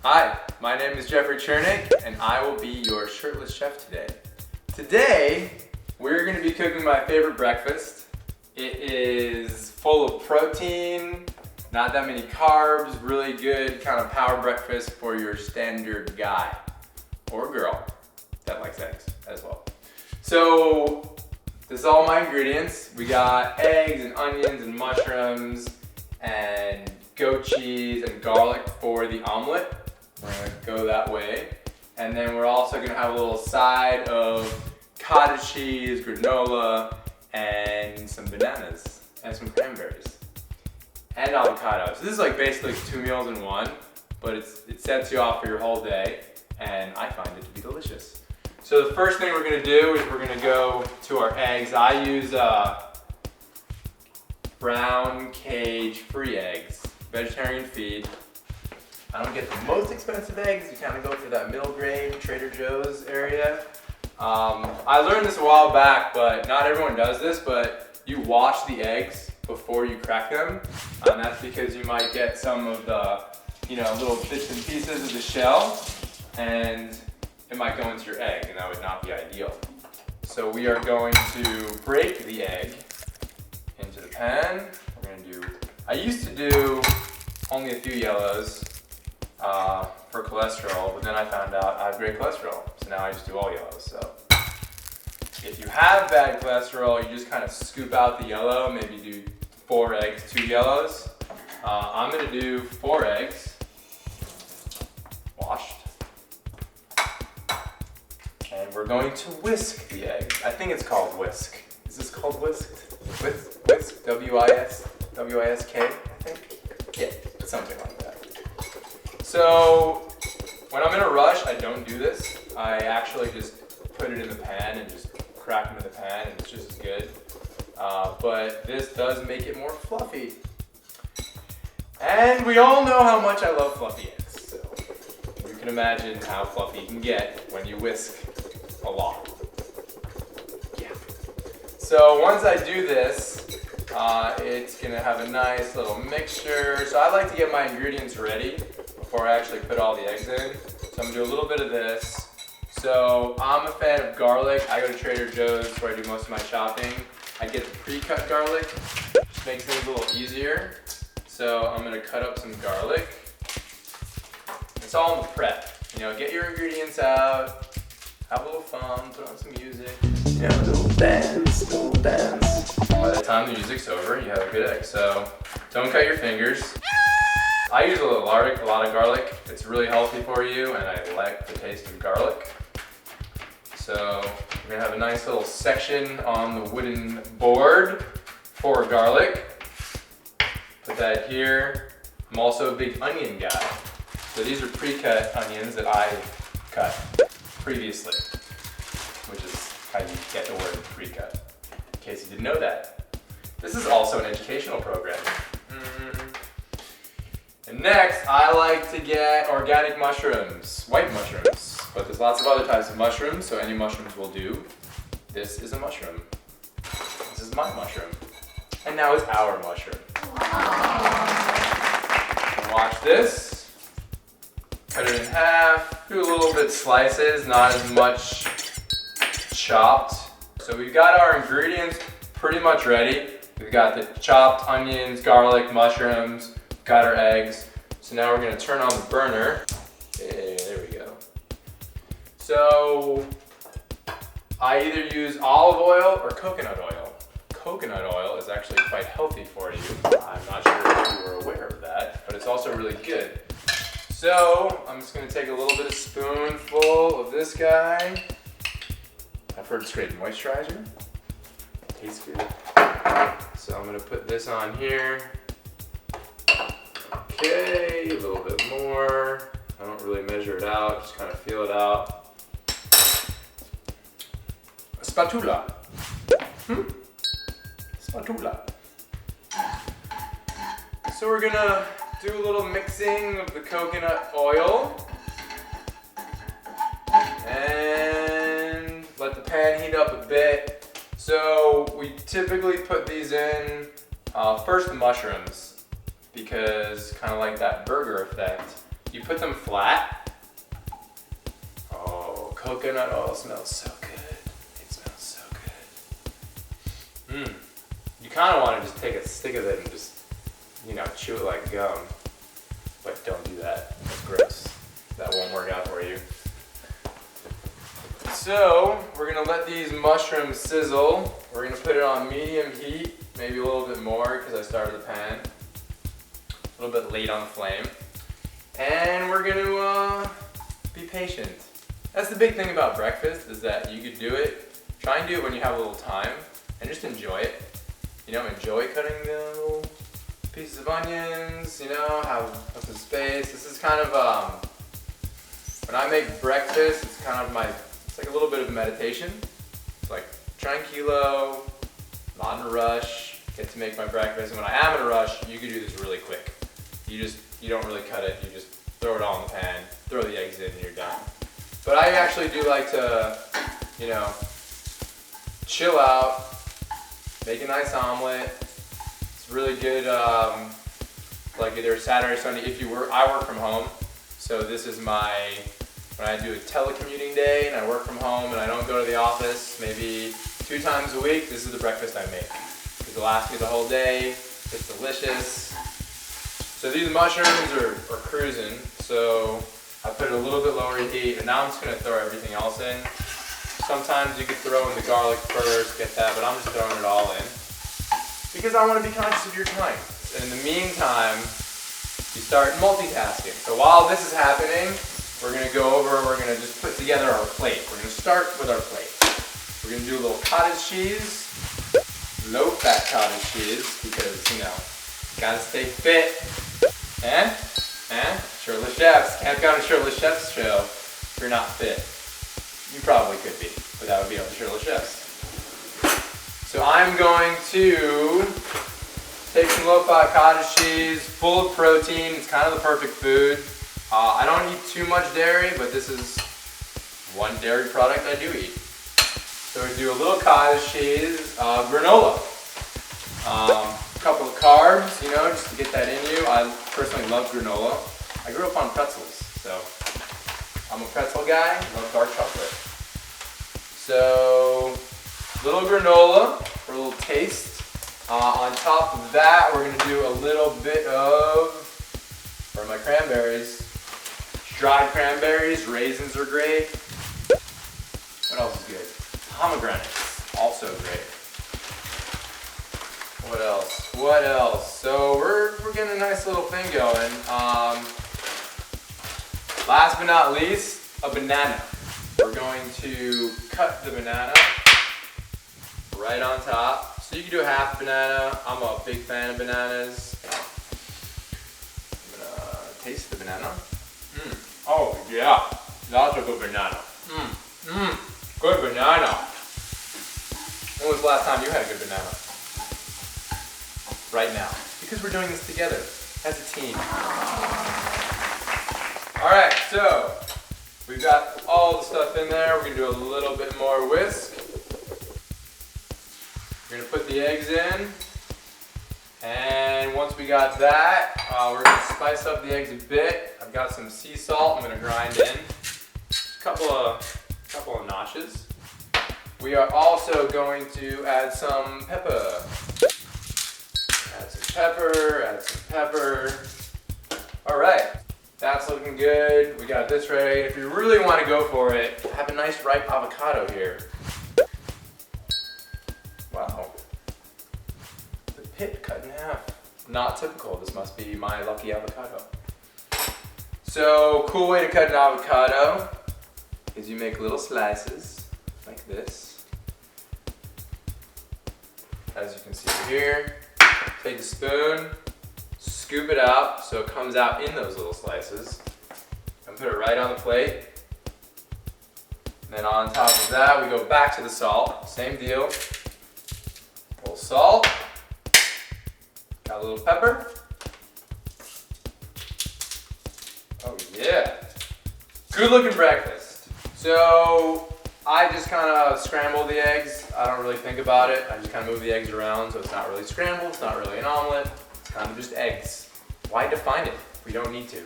Hi, my name is Jeffrey Chernick, and I will be your shirtless chef today. Today, we're going to be cooking my favorite breakfast. It is full of protein, not that many carbs, really good kind of power breakfast for your standard guy or girl that likes eggs as well. So, this is all my ingredients. We got eggs and onions and mushrooms and goat cheese and garlic for the omelet. We're gonna go that way. And then we're also gonna have a little side of cottage cheese, granola, and some bananas, and some cranberries, and avocado. So this is like basically 2 meals in one, but it sets you off for your whole day, and I find it to be delicious. So the first thing we're gonna do is we're gonna go to our eggs. I use brown cage-free eggs, vegetarian feed. I don't get the most expensive eggs. You kind of go for that middle grade, Trader Joe's area. I learned this a while back, but not everyone does this, but you wash the eggs before you crack them. And that's because you might get some of the, little bits and pieces of the shell, and it might go into your egg, and that would not be ideal. So we are going to break the egg into the pan. I used to do only a few yellows for cholesterol, but then I found out I have great cholesterol, so now I just do all yellows. So if you have bad cholesterol, you just kind of scoop out the yellow, maybe do 4 eggs, 2 yellows. I'm gonna do 4 eggs, washed, and we're going to whisk the eggs. I think it's called whisk. Is this called whisked? Whisk, W-I-S-K, I think? Yeah, something like that. So, when I'm in a rush, I don't do this. I actually just put it in the pan and just crack them in the pan, and it's just as good. But this does make it more fluffy. And we all know how much I love fluffy eggs. So, you can imagine how fluffy you can get when you whisk a lot. Yeah. So, once I do this, it's gonna have a nice little mixture. So I like to get my ingredients ready before I actually put all the eggs in. So I'm gonna do a little bit of this. So I'm a fan of garlic. I go to Trader Joe's where I do most of my shopping. I get the pre-cut garlic, which makes things a little easier. So I'm gonna cut up some garlic. It's all in the prep. Get your ingredients out, have a little fun, put on some music. A little dance, By the time the music's over, you have a good egg. So don't cut your fingers. I use a lot of garlic. It's really healthy for you, and I like the taste of garlic. So we're gonna have a nice little section on the wooden board for garlic. Put that here. I'm also a big onion guy. So these are pre-cut onions that I cut previously, which is how you get the word pre-cut, in case you didn't know that. This is also an educational program. And next, I like to get organic mushrooms, white mushrooms, but there's lots of other types of mushrooms, so any mushrooms will do. This is a mushroom. This is my mushroom. And now it's our mushroom. Watch this. Cut it in half, do a little bit slices, not as much chopped. So we've got our ingredients pretty much ready. We've got the chopped onions, garlic, mushrooms, got our eggs. So now we're gonna turn on the burner. Okay, there we go. So I either use olive oil or coconut oil. Coconut oil is actually quite healthy for you. I'm not sure if you were aware of that, but it's also really good. So I'm just gonna take a little bit of spoonful of this guy. I've heard it's great moisturizer. Tastes good. So I'm gonna put this on here. Okay, a little bit more. I don't really measure it out, just kind of feel it out. A spatula. Spatula. So we're gonna do a little mixing of the coconut oil. And let the pan heat up a bit. So we typically put these in first the mushrooms, because kind of like that burger effect, you put them flat. Oh, coconut oil smells so good. It smells so good. You kind of want to just take a stick of it and just, you know, chew it like gum. But don't do that. That's gross. That won't work out for you. So, we're going to let these mushrooms sizzle. We're going to put it on medium heat, maybe a little bit more because I started the pan. A little bit late on the flame. And we're going to be patient. That's the big thing about breakfast, is that you could do it. Try and do it when you have a little time and just enjoy it. You know, enjoy cutting the little pieces of onions, you know, have some space. This is kind of, when I make breakfast, it's kind of it's like a little bit of meditation. It's like tranquilo, not in a rush, get to make my breakfast. And when I am in a rush, you can do this really quick. You don't really cut it, you just throw it all in the pan, throw the eggs in, and you're done. But I actually do like to, you know, chill out, make a nice omelet. It's really good, like either Saturday or Sunday. I work from home, so this is when I do a telecommuting day and I work from home and I don't go to the office maybe 2 times a week, this is the breakfast I make. Because it'll last me the whole day, it's delicious. So these mushrooms are cruising, so I put it a little bit lower heat, and now I'm just going to throw everything else in. Sometimes you could throw in the garlic first, get that, but I'm just throwing it all in. Because I want to be conscious of your time. And in the meantime, you start multitasking. So while this is happening, we're going to go over and we're going to just put together our plate. We're going to start with our plate. We're going to do a little cottage cheese, low-fat cottage cheese, because, you know, gotta stay fit. And shirtless chefs. Can't go on a shirtless chefs show if you're not fit. You probably could be, but that would be on the shirtless chefs. So I'm going to take some low-fat cottage cheese, full of protein. It's kind of the perfect food. I don't eat too much dairy, but this is one dairy product I do eat. So we do a little cottage cheese, granola. A couple of carbs, you know, just to get that in you. I personally love granola. I grew up on pretzels, so I'm a pretzel guy. I love dark chocolate. So, little granola for a little taste. On top of that, we're going to do a little bit of, for my cranberries, dried cranberries. Raisins are great. What else is good? Pomegranates, also great. What else? So we're getting a nice little thing going. Last but not least, a banana. We're going to cut the banana right on top. So you can do a half banana. I'm a big fan of bananas. I'm gonna taste the banana. Oh yeah, that's a good banana. Good banana. When was the last time you had a good banana? Right now, because we're doing this together as a team. All right, so we've got all the stuff in there. We're gonna do a little bit more whisk. We're gonna put the eggs in, and once we got that, we're gonna spice up the eggs a bit. I've got some sea salt. I'm gonna grind in a couple of notches. We are also going to add some pepper. Add some pepper. All right, that's looking good. We got this ready. If you really want to go for it, have a nice ripe avocado here. Wow. The pit cut in half. Not typical. This must be my lucky avocado. So, cool way to cut an avocado is you make little slices like this. As you can see here. Take a spoon, scoop it out so it comes out in those little slices, and put it right on the plate. And then on top of that, we go back to the salt. Same deal. A little salt. Got a little pepper. Oh yeah. Good looking breakfast. So I just kind of scramble the eggs. I don't really think about it. I just kind of move the eggs around, so it's not really scrambled, it's not really an omelet. It's kind of just eggs. Why define it? We don't need to.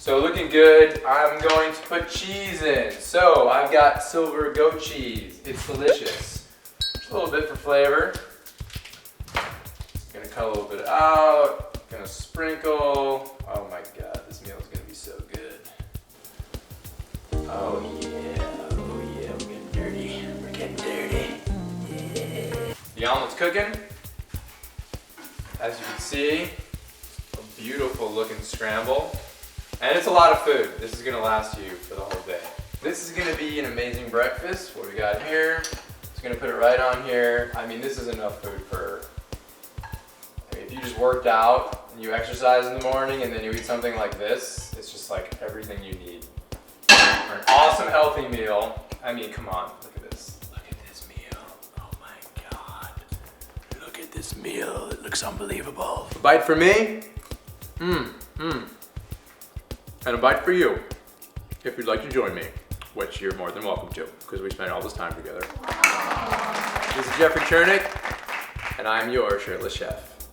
So looking good, I'm going to put cheese in. So I've got silver goat cheese. It's delicious. Just a little bit for flavor. Gonna cut a little bit out. Gonna sprinkle. Oh my God, this meal is gonna be so good. Oh yeah, we're getting dirty. We're getting dirty. Yeah. The omelet's cooking. As you can see, a beautiful looking scramble. And it's a lot of food. This is gonna last you for the whole day. This is gonna be an amazing breakfast. What we got here, just gonna put it right on here. I mean, this is enough food for, if you just worked out and you exercise in the morning and then you eat something like this, it's just like everything you need for an awesome, healthy meal. I mean, come on, look at this. Look at this meal. Oh my God. Look at this meal. It looks unbelievable. A bite for me. And a bite for you, if you'd like to join me, which you're more than welcome to, because we spent all this time together. This is Jeffrey Chernick, and I'm your shirtless chef.